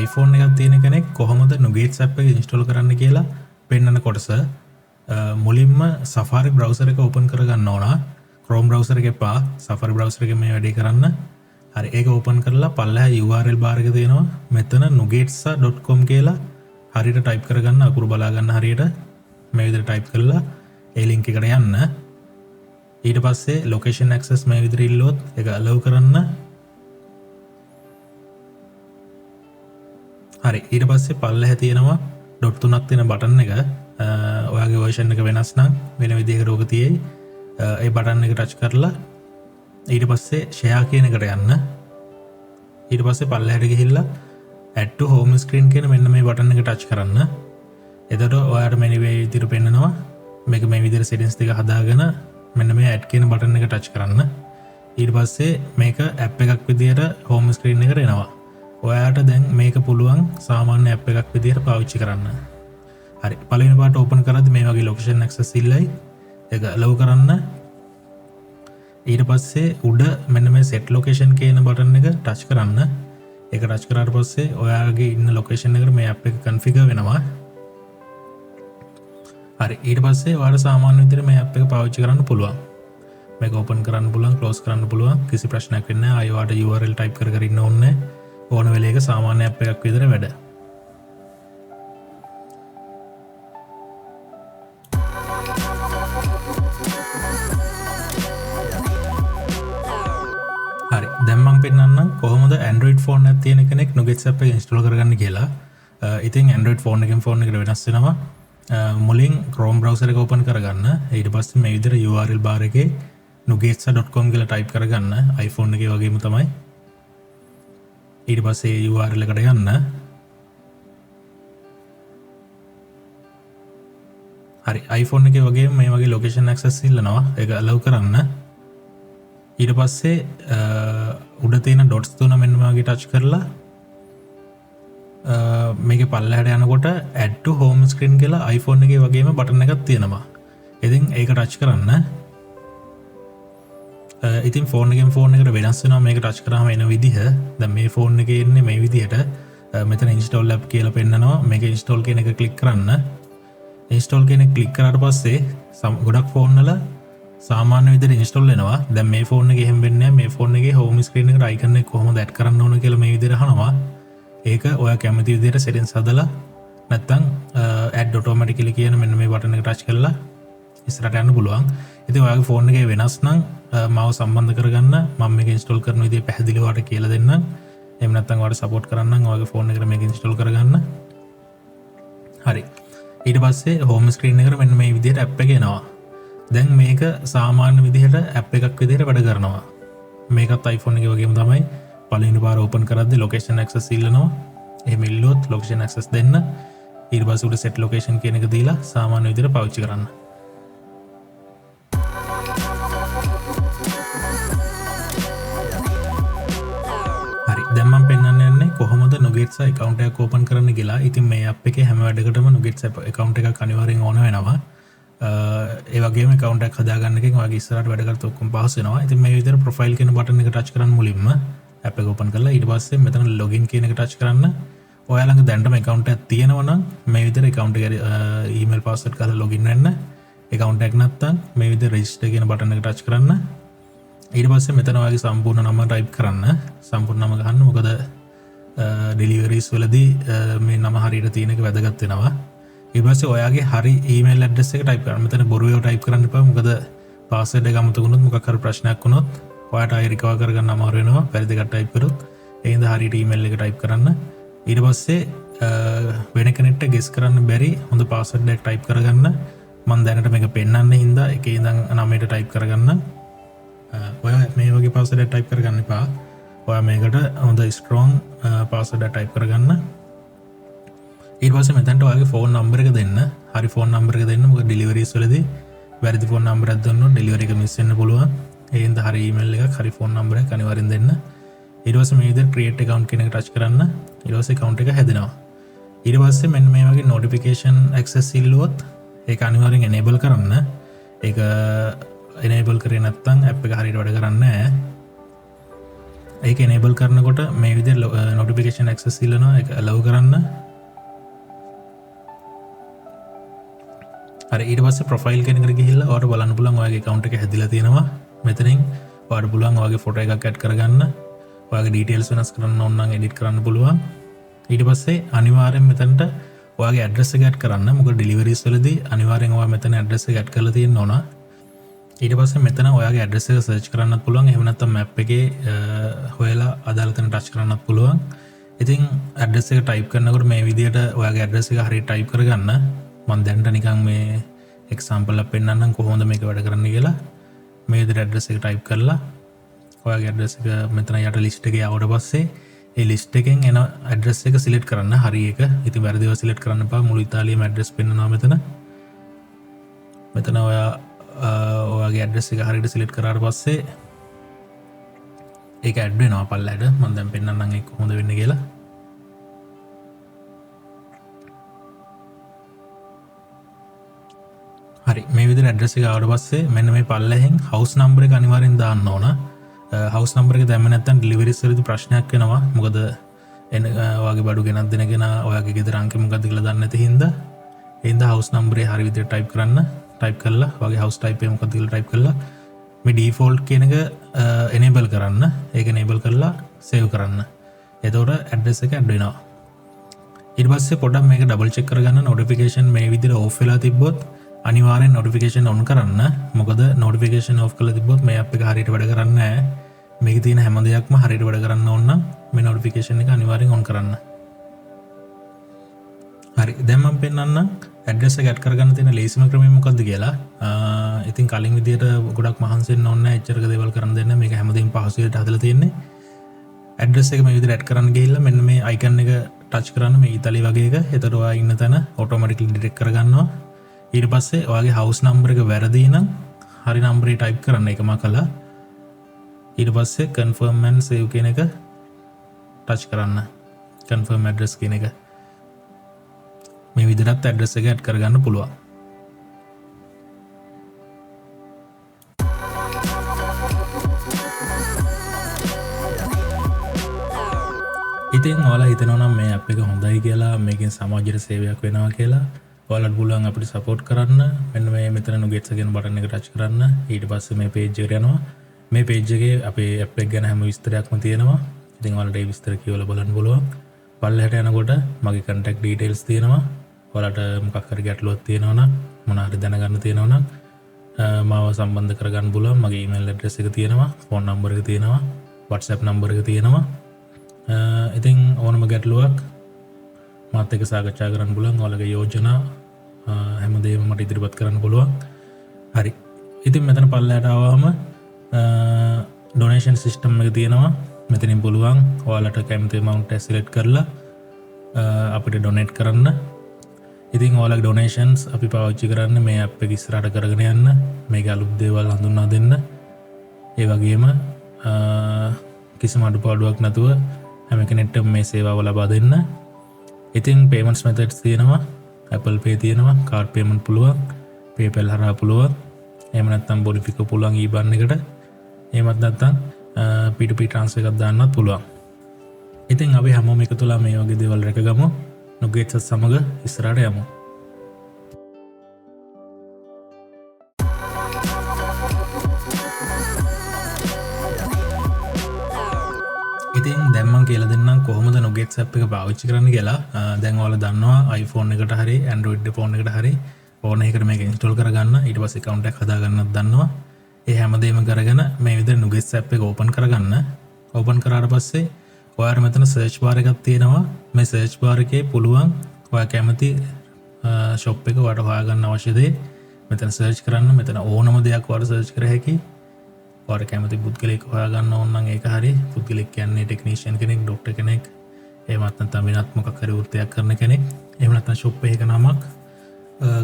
iPhone එකක් තියෙන කෙනෙක් කොහොමද Nuget app එක install කරන්න කියලා පෙන්වන කොටස. මුලින්ම Safari browser එක open කරගන්න ඕන. Chrome browser එක එපා. Safari browser එක මේ වැඩේ කරන්න. හරි ඒක open කරලා පල්ලෙහා URL bar එක තියෙනවා. මෙතන nugetsa.com කියලා හරියට type කරගන්න අකුරු බලා ගන්න හරියට මේ විදිහට type කරලා ඒ link එකට යන්න. ඊට පස්සේ location access මේ විදිහට ඉල්ලුවොත් ඒක allow කරන්න. හරි ඊට පස්සේ පල්ලෙහා තියෙනවා dot 3ක් තියෙන බටන් එක. ඔයාගේ version එක වෙනස් නම් වෙන විදිහකට ඕක තියෙයි. ඒ බටන් එක touch කරලා ඊට පස්සේ share කියන එකට යන්න. ඊට පස්සේ පල්ලෙහාට ගිහිල්ලා add to home screen කියන මෙන්න මේ බටන් එක touch කරන්න. එතකොට ඔයාලට මෙන්න මේ විදිහට පෙන්නනවා. මේක මේ විදිහට settings ටික හදාගෙන මෙන්න මේ add කියන බටන් එක touch කරන්න. ඊට පස්සේ මේක app එකක් විදිහට home screen එකට එනවා. ඔයාට දැන් මේක පුළුවන් සාමාන්‍ය app එකක් විදිහට පාවිච්චි කරන්න. හරි පළවෙනි පාට open කරද්දි මේ වගේ location access ඉල්ලයි. ඒක allow කරන්න. ඊට පස්සේ උඩ මෙන්න මේ set location කියන බටන් එක touch කරන්න. ඒක touch කරාට පස්සේ ඔයාගේ ඉන්න location එකට මේ app එක configure වෙනවා. හරි ඊට පස්සේ ඔයාලා සාමාන්‍ය විදිහට මේ app එක පාවිච්චි කරන්න පුළුවන්. මේක open කරන්න පුළුවන්, close කරන්න පුළුවන්. කිසි ප්‍රශ්නයක් වෙන්නේ නැහැ. ආයෙ ඔයාලට URL type කර ඉන්න ඕනේ නැහැ. ඕන වෙලේක සාමාන්‍ය app එකක් විදිහට වැඩ. හරි දැන් මම පෙන්නන්නම් කොහොමද Android phone එකක් තියෙන කෙනෙක් Nuget app එක install කරගන්න කියලා. ඉතින් Android phone එකෙන් phone එකට වෙනස් වෙනවා. මුලින් Chrome browser එක open කරගන්න. ඊට පස්සේ මේ විදිහට URL bar එකේ nugetsa.com කියලා type කරගන්න. iPhone එකේ වගේම තමයි. ඊට පස්සේ URL එකට යන්න. හරි iPhone එකේ වගේම මේ වගේ location access ඉල්ලනවා. ඒක allow කරන්න. ඊට පස්සේ උඩ තියෙන dots තුන මෙන්න මේ වගේ touch කරලා මේකේ පල්ලෙහාට යනකොට add to home screen කියලා iPhone එකේ වගේම බටන් එකක් තියෙනවා. ඉතින් ඒක touch කරන්න. ඉතින් ෆෝන් එකෙන් ෆෝන් එකට වෙනස් වෙනවා මේක ටච් කරාම එන විදිහ. දැන් මේ ෆෝන් එකේ ඉන්නේ මේ විදිහට. මෙතන install app කියලා පෙන්නනවා. මේක install කියන එක ක්ලික් කරන්න. install කියන එක ක්ලික් කරාට පස්සේ ගොඩක් ෆෝන් වල සාමාන්‍ය විදිහට install වෙනවා. දැන් මේ ෆෝන් එකේ එහෙම වෙන්නේ නැහැ. මේ ෆෝන් එකේ home screen එකට icon එක කොහොමද add කරන්න ඕන කියලා මේ විදිහට අහනවා. ඒක ඔයා කැමති විදිහට settings හදලා නැත්නම් add automatically කියන මෙන්න මේ බටන් එක ටච් කරලා ඉස්සරහට යන්න පුළුවන්. ඉතින් ඔයාගේ ෆෝන් එකේ වෙනස් නම් මාව සම්බන්ධ කරගන්න. මම මේක ඉන්ස්ටෝල් කරන විදිය පැහැදිලිව ඔයාලට කියලා දෙන්නම්. එහෙම නැත්නම් ඔයාලට සපෝට් කරන්නම් ඔයාගේ ෆෝන් එකට මේක ඉන්ස්ටෝල් කරගන්න. හරි. ඊට පස්සේ හෝම් ස්ක්‍රීන් එකට මෙන්න මේ විදියට ඇප් එක එනවා. දැන් මේක සාමාන්‍ය විදිහට ඇප් එකක් විදිහට වැඩ කරනවා. මේකත් iPhone එකේ වගේම තමයි. පළවෙනි පාර ඕපන් කරද්දී location access ඉල්ලනවා. එහෙම ඉල්ලුවොත් location access දෙන්න. ඊට පස්සේ උඩ set location කියන එක දීලා සාමාන්‍ය විදිහට පාවිච්චි කරන්න. දැන් මම පෙන්වන්න යන්නේ කොහොමද Nuget account එකක් open කරන්න කියලා. ඉතින් මේ app එකේ හැම වැඩකටම Nuget account එකක් අනිවාර්යෙන් ඕන වෙනවා. ඒ වගේම account එකක් හදාගන්න එකෙන් ඔයාගේ ඉස්සරහට වැඩ කරත් ඔක්කොම පහසු වෙනවා. ඉතින් මේ විදිහට profile කියන button එක touch කරන්න මුලින්ම app එක open කරලා ඊට පස්සේ මෙතන login කියන එක touch කරන්න. ඔයා ළඟ දැනටම account එකක් තියෙනවා නම් මේ විදිහට account එකේ email password කරලා login වෙන්න. account එකක් නැත්නම් මේ විදිහට register කියන button එක touch කරන්න. ඊට පස්සේ මෙතන ඔයාගේ සම්පූර්ණ නම type කරන්න. සම්පූර්ණ නම ගන්න. මොකද deliveries වලදී මේ නම හරියට තියෙන එක වැදගත් වෙනවා. ඊට පස්සේ ඔයාගේ හරි email address එක type කරන්න. මෙතන බොරු ඒවා type කරන්න එපා. මොකද password එක අමතක වුණොත් මොකක් හරි ප්‍රශ්නයක් වුණොත් ඔයාට ආයෙ recover කරගන්න අමාරු වෙනවා. වැරදි එකක් type කරොත්. ඒ හින්දා හරියට email එක type කරන්න. ඊට පස්සේ වෙන කෙනෙක්ට guess කරන්න බැරි හොඳ password එකක් type කරගන්න. මම දැනට මේක පෙන්නන්න හින්දා එකේ ඉඳන් 9ට type කරගන්න. ඔයා මේ වගේ password එක type කරගන්න එපා. ඔයා මේකට හොඳ strong password එක type කරගන්න. ඊට පස්සේ මෙතනට ඔයාගේ phone number එක දෙන්න. හරි phone number එක දෙන්න. මොකද deliveries වලදී වැරදි phone number එකක් දුන්නොත් delivery එක miss වෙන්න පුළුවන්. ඒ හින්දා හරි email එකක් හරි phone number එකක් අනිවාර්යෙන් දෙන්න. ඊට පස්සේ මේ විදිහට create account කියන එක touch කරන්න. ඊට පස්සේ account එක හැදෙනවා. ඊට පස්සේ මෙන්න මේ වගේ notification access ඉල්ලුවොත් ඒක අනිවාර්යෙන් enable කරන්න. ඒක enable කරේ නැත්නම් app එක හරියට වැඩ කරන්නේ නැහැ. ඒක එනේබල් කරනකොට මේ විදිහට නොටිෆිකේෂන් ඇක්සස් ඉල්ලනවා. ඒක allow කරන්න. හරි ඊට පස්සේ ප්‍රොෆයිල් කෙනෙකුට ගිහිල්ලා ඔයාලට බලන්න පුළුවන් ඔයාගේ account එක හැදිලා තියෙනවා. මෙතනින් ඔයාලට පුළුවන් ඔයාගේ ෆොටෝ එකක් ඇඩ් කරගන්න. ඔයාගේ ඩීටේල්ස් වෙනස් කරන්න ඕන නම් එඩිට් කරන්න පුළුවන්. ඊට පස්සේ අනිවාර්යෙන් මෙතනට ඔයාගේ ඇඩ්‍රස් එක ඇඩ් කරන්න. මොකද ඩෙලිවරිස් වලදී අනිවාර්යෙන් ඔයා මෙතන ඇඩ්‍රස් එක ඇඩ් කරලා තියෙන්න ඕන. ඊට පස්සේ මෙතන ඔයාගේ ඇඩ්‍රස් එක සර්ච් කරන්නත් පුළුවන්. එහෙම නැත්නම් මැප් එකේ හොයලා අදාළ තැන ටච් කරන්නත් පුළුවන්. ඉතින් ඇඩ්‍රස් එක ටයිප් කරනකොට මේ විදිහට ඔයාගේ ඇඩ්‍රස් එක හරියට ටයිප් කරගන්න. මම දැනට නිකන් මේ එක්සැම්පල් එකක් පෙන්නන්නම් කොහොමද මේක වැඩ කරන්නේ කියලා. මේ විදිහට ඇඩ්‍රස් එක ටයිප් කරලා ඔයාගේ ඇඩ්‍රස් එක මෙතන යට ලිස්ට් එකේ ආවට පස්සේ ඒ ලිස්ට් එකෙන් එන ඇඩ්‍රස් එක සිලෙක්ට් කරන්න. හරි එක. ඉතින් වැරදිව සිලෙක්ට් කරන්න එපා. මුළු ඉතාලියේම ඇඩ්‍රස් පෙන්නනවා මෙතන. මෙතන ඔයාගේ ඇඩ්‍රස් එක හරියට සිලෙක්ට් කරාට පස්සේ ඒක ඇඩ් වෙනවා පල්ලයට. මම දැන් පෙන්නන්නම් ඒක කොහොමද වෙන්නේ කියලා. හරි මේ විදිහට ඇඩ්‍රස් එක ආවට පස්සේ මෙන්න මේ පල්ලෙහෙන් හවුස් නම්බර් එක අනිවාර්යෙන් දාන්න ඕන. හවුස් නම්බර් එක දැම්ම නැත්නම් ඩෙලිවරිස් වලදී ප්‍රශ්නයක් වෙනවා. මොකද ඔයාගේ බඩු ගෙනත් දෙන කෙනා ඔයාගේ ගෙදර අංකය මොකක්ද කියලා දන්නේ නැති හින්දා ඒ හින්දා හවුස් නම්බරේ හරි විදිහට ටයිප් කරන්න. ටයිප් කරලා ඔයාගේ හවුස් ටයිප් එක මොකක්ද කියලා ටයිප් කරලා මේ ඩිෆෝල්ට් කියන එක එනේබල් කරන්න. ඒක එනේබල් කරලා සේව් කරන්න. එතකොට ඇඩ්‍රස් එක ඇඩ් වෙනවා. ඊට පස්සේ පොඩ්ඩක් මේක ඩබල් චෙක් කරගන්න. නොටිෆිකේෂන් මේ විදිහට ඕෆ් වෙලා තිබ්බොත් අනිවාර්යෙන් නොටිෆිකේෂන් ඔන් කරන්න. මොකද නොටිෆිකේෂන් ඔෆ් කරලා තිබ්බොත් මේ ඇප් එක හරියට වැඩ කරන්නේ නැහැ. මේකේ තියෙන හැම දෙයක්ම හරියට වැඩ කරන්න ඕන නම් මේ නොටිෆිකේෂන් එක අනිවාර්යෙන් ඔන් කරන්න. හරි දැන් මම පෙන්නන්නම් ඇඩ්‍රස් එක ඇඩ් කරගන්න තියෙන ලේසිම ක්‍රමය මොකක්ද කියලා. ඉතින් කලින් විදියට ගොඩක් මහන්සි වෙන්න ඕනේ නැහැ. එච්චරක දේවල් කරන්න දෙන්න. මේක හැමදේම පහසු විදියට හදලා තියෙන්නේ. ඇඩ්‍රස් එක මේ විදියට ඇඩ් කරන්න ගිහිල්ලා මෙන්න මේ අයිකන් එක ටච් කරන්න. මේ ඉතාලි වගේ එක. එතකොට ඔයා ඉන්න තැන ඔටෝමැටිකලි ඩිටෙක්ට් කරගන්නවා. ඊට පස්සේ ඔයාගේ හවුස් නම්බර් එක වැරදි නම් හරි නම්බරේ ටයිප් කරන්න. ඒකම කළා. ඊට පස්සේ confirm and save කියන එක ටච් කරන්න. confirm address කියන එක. මේ විදිහට ඇඩ්‍රස් එක ඇඩ් කරගන්න පුළුවන්. ඉතින් ඔයාලා හිතනවා නම් මේ ඇප් එක හොඳයි කියලා, මේකෙන් සමාජයට සේවයක් වෙනවා කියලා, ඔයාලට පුළුවන් අපිට සපෝට් කරන්න. මෙන්න මේ මෙතන නුගෙට්ස් කියන බටන් එක ටච් කරන්න. ඊට පස්සේ මේ පේජ් එකට යනවා. මේ පේජ් එකේ අපේ ඇප් එක ගැන හැම විස්තරයක්ම තියෙනවා. ඉතින් ඔයාලට ඒ විස්තර කියවලා බලන්න පුළුවන්. පල්ලෙහාට යනකොට මගේ contact details තියෙනවා. ඔයාලට මොකක් හරි ගැටලුවක් තියෙනවා නම් මොන හරි දැනගන්න තියෙනවා නම් මාව සම්බන්ධ කරගන්න පුළුවන්. මගේ email address එක තියෙනවා, phone number එක තියෙනවා, WhatsApp number එක තියෙනවා. ඉතින් ඕනම ගැටලුවක් මාත් එක්ක සාකච්ඡා කරන්න පුළුවන්. ඔයාලගේ යෝජනා හැමදේම මට ඉදිරිපත් කරන්න පුළුවන්. හරි. ඉතින් මෙතන පල්ලෙහාට ආවම ඩොනේෂන් සිස්ටම් එක තියෙනවා. මෙතනින් පුළුවන් ඔයාලට කැමති amount එක select කරලා අපිට donate කරන්න. ඉතින් ඔයාලගේ donations අපි පාවිච්චි කරන්නේ මේ app එක ඉස්සරහට කරගෙන යන්න, මේක අලුත් දේවල් හඳුන්වා දෙන්න. ඒ වගේම කිසිම අඩුපාඩුවක් නැතුව හැම කෙනෙක්ටම මේ සේවාව ලබා දෙන්න. ඉතින් payments methods තියෙනවා. Apple Pay තියෙනවා, card payment පුළුවන්, PayPal හරහා පුළුවන්. එහෙම නැත්නම් Bonifico පුළුවන් e-ban එකට. එහෙමත් නැත්නම් P2P transfer එකක් දාන්නත් පුළුවන්. ඉතින් අපි හැමෝම එකතුලා මේ වගේ දේවල් රැකගමු. නුගෙට්ස් සමග ඉස්සරහට යමු. ඉතින් දැන් මම කියලා දෙන්නම් කොහොමද නුගෙට්ස් app එක පාවිච්චි කරන්න කියලා. දැන් ඔයාලා දන්නවා iPhone එකට හරි Android phone එකට හරි ඕන එකකට මේක install කරගන්න. ඊට පස්සේ account එකක් හදාගන්නත් දන්නවා. ඒ හැමදේම කරගෙන මේ විදිහට නුගෙට්ස් app එක open කරගන්න. open කරාට පස්සේ ඔයාට මෙතන search bar එකක් තියෙනවා. මේ search bar එකේ පුළුවන් ඔයා කැමති shop එක ඔයාට හොයාගන්න අවශ්‍ය දේ මෙතන search කරන්න. මෙතන ඕනම දෙයක් ඔයාට search කර හැකියි. ඔයාට කැමති පුද්ගලයෙක් හොයාගන්න ඕන නම් ඒක හරි. පුද්ගලෙක් කියන්නේ technician කෙනෙක්, doctor කෙනෙක්, එහෙමත් නැත්නම් වෙනත් මොකක් හරි වෘත්තියක් කරන කෙනෙක්. එහෙම නැත්නම් shop එකක නමක්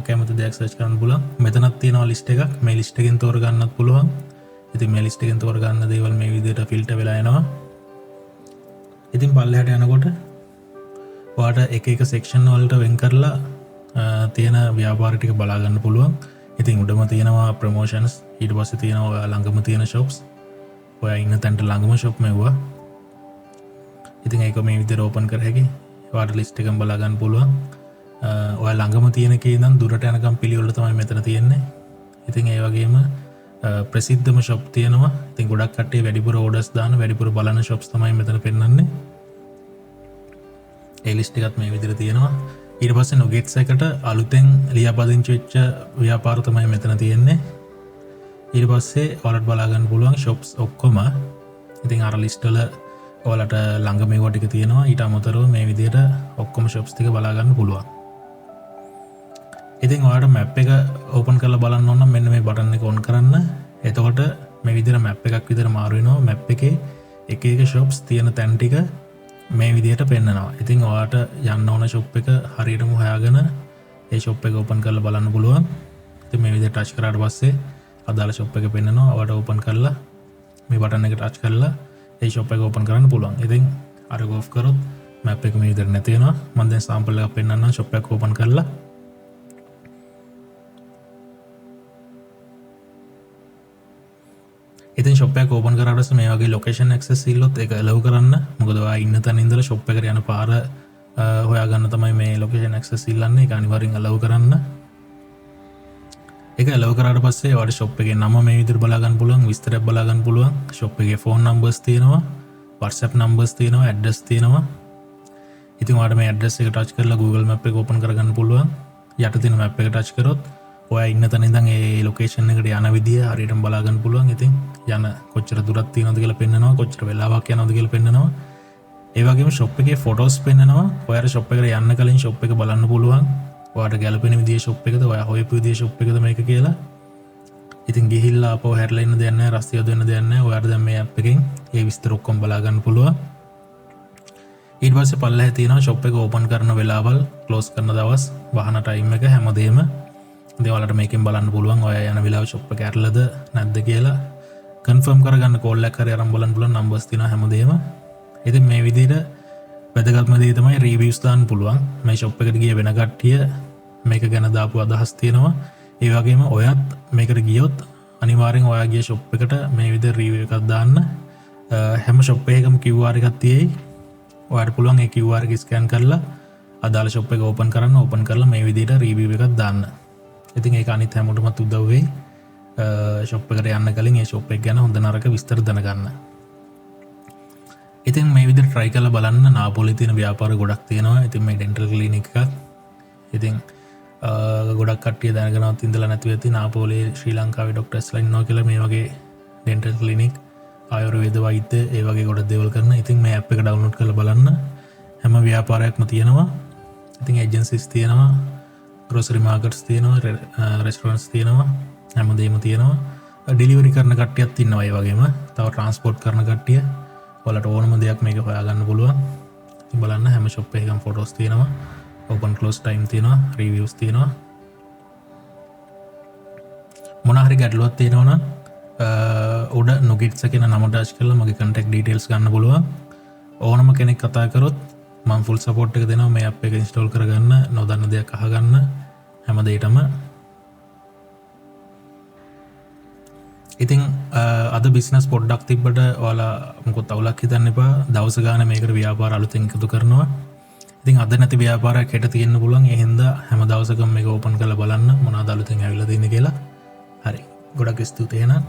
කැමති දෙයක් search කරන්න පුළුවන්. මෙතනත් තියෙනවා list එකක්. මේ list එකෙන් තෝරගන්නත් පුළුවන්. ඉතින් මේ list එකෙන් තෝරගන්න දේවල් මේ විදිහට filter වෙලා එනවා. ඉතින් පල්ලෙහාට යනකොට ඔයාට එක එක section වලට වෙන් කරලා තියෙන ව්‍යාපාර ටික බලා ගන්න පුළුවන්. ඉතින් උඩම තියෙනවා promotions, ඊට පස්සේ තියෙනවා ඔයා ළඟම තියෙන shops. ඔයා ඉන්න තැනට ළඟම shop මෙවුවා. ඉතින් ඒක මේ විදිහට ඕපන් කර හැකි. ඔයාලට ලිස්ට් එකම බලා ගන්න පුළුවන්. ඔයා ළඟම තියෙන කේ ඉඳන් දුරට යනකම් පිළිවෙල තමයි මෙතන තියෙන්නේ. ඉතින් ඒ වගේම ප්‍රසිද්ධම ෂොප් තියෙනවා. ඉතින් ගොඩක් කට්ටිය වැඩිපුර ඕඩර්ස් දාන වැඩිපුර බලන ෂොප්ස් තමයි මෙතන පෙන්වන්නේ. ඒ ලිස්ට් එකත් මේ විදිහට තියෙනවා. ඊට පස්සේ නුගෙට්ස් එකට අලුතෙන් ලියාපදිංචි වෙච්ච ව්‍යාපාර තමයි මෙතන තියෙන්නේ. ඊට පස්සේ ඔයාලට බලා ගන්න පුළුවන් ෂොප්ස් ඔක්කොම. ඉතින් අර ලිස්ට් වල ඔයාලට ළඟ මේවා ටික තියෙනවා. ඊට අමතරව මේ විදිහට ඔක්කොම ෂොප්ස් ටික බලා ගන්න පුළුවන්. ඉතින් ඔයාලට මැප් එක ඕපන් කරලා බලන්න ඕන නම් මෙන්න මේ බටන් එක ඔන් කරන්න. එතකොට මේ විදිහට මැප් එකක් විදිහට මාරු වෙනවා. මැප් එකේ එක එක ෂොප්ස් තියෙන තැන් ටික මේ විදිහට පෙන්නනවා. ඉතින් ඔයාලට යන්න ඕන ෂොප් එක හරියටම හොයාගෙන ඒ ෂොප් එක ඕපන් කරලා බලන්න පුළුවන්. ඉතින් මේ විදිහට ටච් කරාට පස්සේ අදාළ ෂොප් එක පෙන්නනවා. ඔයාලට ඕපන් කරලා මේ බටන් එක ටච් කරලා ඒ ෂොප් එක ඕපන් කරන්න පුළුවන්. ඉතින් අර ඕෆ් කරොත් මැප් එක මේ විදිහට නැති වෙනවා. මම දැන් සාම්පල් එකක් පෙන්නන්නම් ෂොප් එක ඕපන් කරලා. ඉතින් ෂොප් එක ඕපන් කරාට පස්සේ මේ වගේ ලොකේෂන් ඇක්සස් ඉල්ලොත් ඒක ඇලව් කරන්න. මොකද ඔයා ඉන්න තැන ඉඳලා ෂොප් එකට යන පාර හොයාගන්න තමයි මේ ලොකේෂන් ඇක්සස් ඉල්ලන්නේ. ඒක අනිවාර්යෙන් ඇලව් කරන්න. ඒක ඇලව් කරාට පස්සේ ඔයාලට ෂොප් එකේ නම මේ විදිහට බලා ගන්න පුළුවන්, විස්තරයක් බලා ගන්න පුළුවන්. ෂොප් එකේ ෆෝන් නම්බර්ස් තියෙනවා, WhatsApp නම්බර්ස් තියෙනවා, ඇඩ්‍රස් තියෙනවා. ඉතින් ඔයාලට මේ ඇඩ්‍රස් එක ටච් කරලා Google Map එක ඕපන් කරගන්න පුළුවන්. යට තියෙන මැප් එක ටච් කරොත් ඔයා ඉන්න තැන ඉඳන් ඒ ලොකේෂන් එකට යන විදිය හරියටම බලා ගන්න පුළුවන්. ඉතින් යන කොච්චර දුරක් තියෙනවද කියලා පෙන්නනවා, කොච්චර වෙලාවක් යනවද කියලා පෙන්නනවා. ඒ වගේම ෂොප් එකේ ෆොටෝස් පෙන්නනවා. ඔයාලා ෂොප් එකට යන්න කලින් ෂොප් එක බලන්න පුළුවන්. ඔයාට ගැලපෙන විදිහේ ෂොප් එකද, ඔයා හොයපු විදිහේ ෂොප් එකද මේක කියලා. ඉතින් ගිහිල්ලා ආපහු හැරලා ඉන්න දෙයක් නැහැ, රස්තිය දෙන්න දෙයක් නැහැ. ඔයාට දැන් මේ ඇප් එකෙන් ඒ විස්තර ඔක්කොම බලා ගන්න පුළුවන්. ඊට පස්සේ පල්ලෙහා තියෙනවා ෂොප් එක ඕපන් කරන වෙලාවල්, ක්ලෝස් කරන දවස්, වහන ටයිම් එක හැමදේම. ඉතින් ඔයාලට මේකෙන් බලන්න පුළුවන් ඔයා යන වෙලාව ෂොප් එක ඇරලාද නැද්ද කියලා. කන්ෆර්ම් කරගන්න කෝල් එකක් හරි අරන් බලන්න පුළුවන්. නම්බර්ස් තියෙනවා හැමදේම. ඉතින් මේ විදිහට වැදගත්ම දේ තමයි රිවිව්ස් දාන්න පුළුවන්. මේ ෂොප් එකට ගිය වෙන කට්ටිය මේක ගැන දාපු අදහස් තියෙනවා. ඒ වගේම ඔයත් මේකට ගියොත් අනිවාර්යෙන් ඔයා ගිය ෂොප් එකට මේ විදිහට රිවිව් එකක් දාන්න. හැම ෂොප් එකකම QR එකක් තියෙයි. ඔයාට පුළුවන් ඒ QR එක ස්කෑන් කරලා අදාළ ෂොප් එක ඕපන් කරන්න. ඕපන් කරලා මේ විදිහට රිවිව් එකක් දාන්න. ඉතින් ඒක අනිත් හැමෝටමත් උදව් වෙයි. ෂොප් එකට යන්න කලින් ඒ ෂොප් එක ගැන හොඳ නරක විස්තර දැනගන්න. ඉතින් මේ විදිහට try කරලා බලන්න. නාපෝලි තියෙන ව්‍යාපාර ගොඩක් තියෙනවා. ඉතින් මේ ඩෙන්ටල් ක්ලිනික් එකක්. ඉතින් ගොඩක් කට්ටිය දැනගෙනවත් ඉඳලා නැතුව ඇති නාපෝලි ශ්‍රී ලංකාවේ ડોක්ටර්ස්ලා ඉන්නවා කියලා. මේ වගේ ඩෙන්ටල් ක්ලිනික්, ආයුර්වේද වෛද්‍ය ඒ වගේ ගොඩක් දේවල් කරන. ඉතින් මේ ඇප් එක ඩවුන්ලෝඩ් කරලා බලන්න. හැම ව්‍යාපාරයක්ම තියෙනවා. ඉතින් ඒජන්සිස් තියෙනවා, ග්‍රොසරි මාකට්ස් තියෙනවා, රෙස්ටොරන්ට්ස් තියෙනවා, හැමදේම තියෙනවා. ඩෙලිවරි කරන කට්ටියත් ඉන්නවා. ඒ වගේම තව ට්‍රාන්ස්පෝර්ට් කරන කට්ටිය. ඔයාලට ඕනම දෙයක් මේක හොයාගන්න පුළුවන්. ඉතින් බලන්න හැම ෂොප් එකකම ෆොටෝස් තියෙනවා, ඕපන් ක්ලෝස් ටයිම් තියෙනවා, රිවිව්ස් තියෙනවා. මොන හරි ගැටලුවක් තියෙනවා නම් උඩ නුගෙට්ස් කියන නම ටච් කරලා මගේ කන්ටැක්ට් ඩීටේල්ස් ගන්න පුළුවන්. ඕනම කෙනෙක් කතා කරොත් මම ෆුල් සපෝට් එක දෙනවා මේ ඇප් එක ඉන්ස්ටෝල් කරගන්න, නොදන්න දෙයක් අහගන්න, හැම දෙයකම. ඉතින් අද බිස්නස් පොඩ්ඩක් තිබ්බට ඔයාලා මොකොත් අවුලක් හිතන්න එපා. දවස ගාන මේකට ව්‍යාපාර අලුතෙන් එකතු කරනවා. ඉතින් අද නැති ව්‍යාපාරයක් හෙට තියෙන්න පුළුවන්. ඒ හින්දා හැම දවසකම මේක ඕපන් කරලා බලන්න මොනවද අලුතෙන් ඇවිල්ලා තියෙන්නේ කියලා. හරි. ගොඩක් ස්තුතියි එහෙනම්.